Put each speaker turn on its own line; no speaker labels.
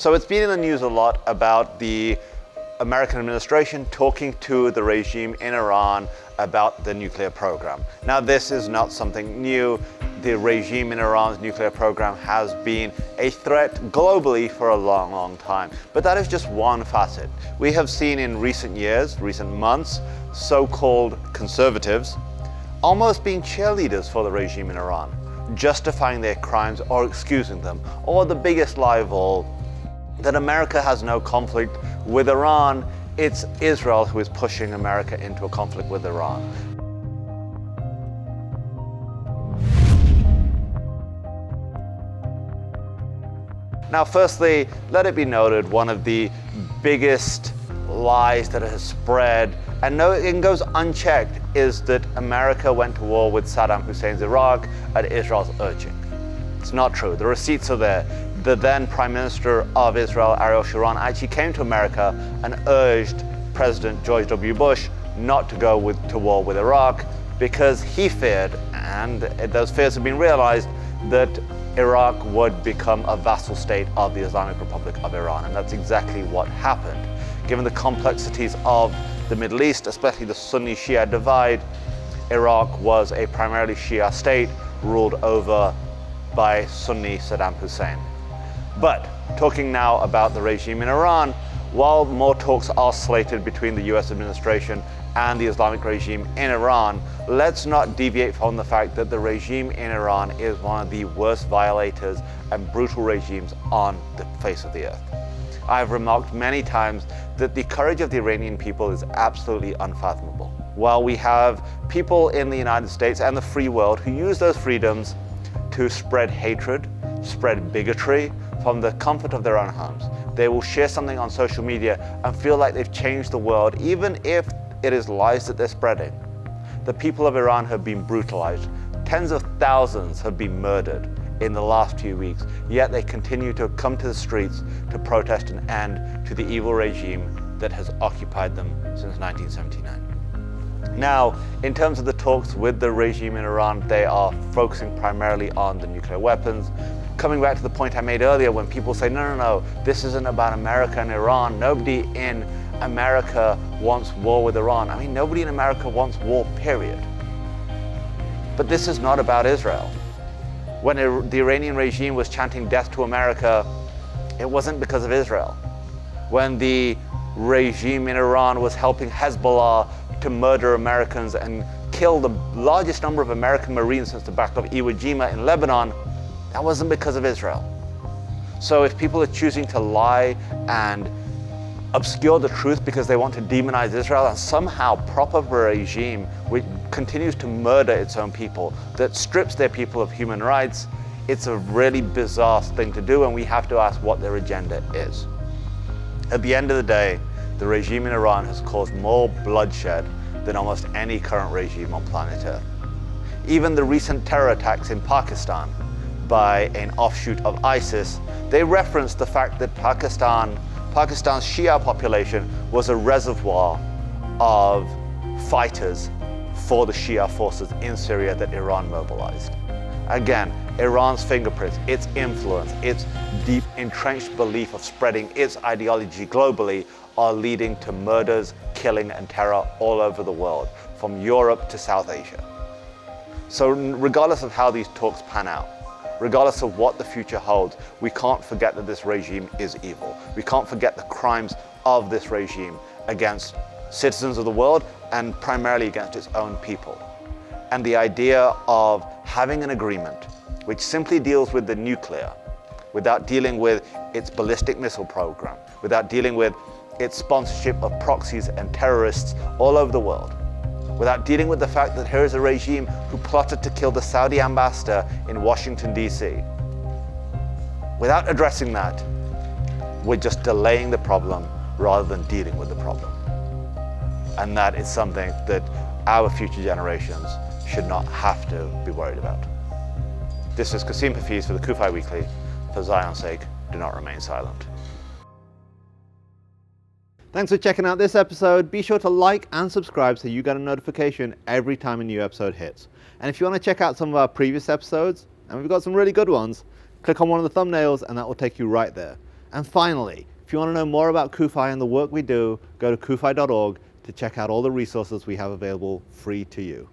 So it's been in the news a lot about the American administration talking to the regime in Iran about the nuclear program. Now, this is not something new. The regime in Iran's nuclear program has been a threat globally for a long, long time. But that is just one facet. We have seen in recent years, recent months, so-called conservatives almost being cheerleaders for the regime in Iran, justifying their crimes or excusing them, or the biggest lie of all, that America has no conflict with Iran. It's Israel who is pushing America into a conflict with Iran. Now, firstly, let it be noted, one of the biggest lies that has spread, and no, it goes unchecked, is that America went to war with Saddam Hussein's Iraq at Israel's urging. It's not true. The receipts are there. The then Prime Minister of Israel, Ariel Sharon, actually came to America and urged President George W. Bush not to go to war with Iraq because he feared, and those fears have been realized, that Iraq would become a vassal state of the Islamic Republic of Iran. And that's exactly what happened. Given the complexities of the Middle East, especially the Sunni-Shia divide, Iraq was a primarily Shia state ruled over by Sunni Saddam Hussein. But talking now about the regime in Iran, while more talks are slated between the US administration and the Islamic regime in Iran, let's not deviate from the fact that the regime in Iran is one of the worst violators and brutal regimes on the face of the earth. I've remarked many times that the courage of the Iranian people is absolutely unfathomable. While we have people in the United States and the free world who use those freedoms to spread hatred, spread bigotry from the comfort of their own homes, they will share something on social media and feel like they've changed the world, even if it is lies that they're spreading. The people of Iran have been brutalized. Tens of thousands have been murdered in the last few weeks, yet they continue to come to the streets to protest an end to the evil regime that has occupied them since 1979. Now, in terms of the talks with the regime in Iran, they are focusing primarily on the nuclear weapons. Coming back to the point I made earlier, when people say, no, this isn't about America and Iran. Nobody in America wants war with Iran. I mean, nobody in America wants war, period. But this is not about Israel. When the Iranian regime was chanting death to America, it wasn't because of Israel. When the regime in Iran was helping Hezbollah to murder Americans and kill the largest number of American Marines since the Battle of Iwo Jima in Lebanon, that wasn't because of Israel. So if people are choosing to lie and obscure the truth because they want to demonize Israel and somehow prop up a regime which continues to murder its own people, that strips their people of human rights, it's a really bizarre thing to do, and we have to ask what their agenda is. At the end of the day, the regime in Iran has caused more bloodshed than almost any current regime on planet Earth. Even the recent terror attacks in Pakistan by an offshoot of ISIS, they referenced the fact that Pakistan's Shia population was a reservoir of fighters for the Shia forces in Syria that Iran mobilized. Again, Iran's fingerprints, its influence, its deep entrenched belief of spreading its ideology globally are leading to murders, killing, and terror all over the world, from Europe to South Asia. So regardless of how these talks pan out, regardless of what the future holds, we can't forget that this regime is evil. We can't forget the crimes of this regime against citizens of the world and primarily against its own people. And the idea of having an agreement which simply deals with the nuclear, without dealing with its ballistic missile program, without dealing with its sponsorship of proxies and terrorists all over the world, without dealing with the fact that here is a regime who plotted to kill the Saudi ambassador in Washington, D.C. Without addressing that, we're just delaying the problem rather than dealing with the problem. And that is something that our future generations should not have to be worried about. This is Kasim for the CUFI Weekly. For Zion's sake, do not remain silent. Thanks for checking out this episode. Be sure to like and subscribe so you get a notification every time a new episode hits. And if you want to check out some of our previous episodes, and we've got some really good ones, click on one of the thumbnails and that will take you right there. And finally, if you want to know more about CUFI and the work we do, go to CUFI.org to check out all the resources we have available free to you.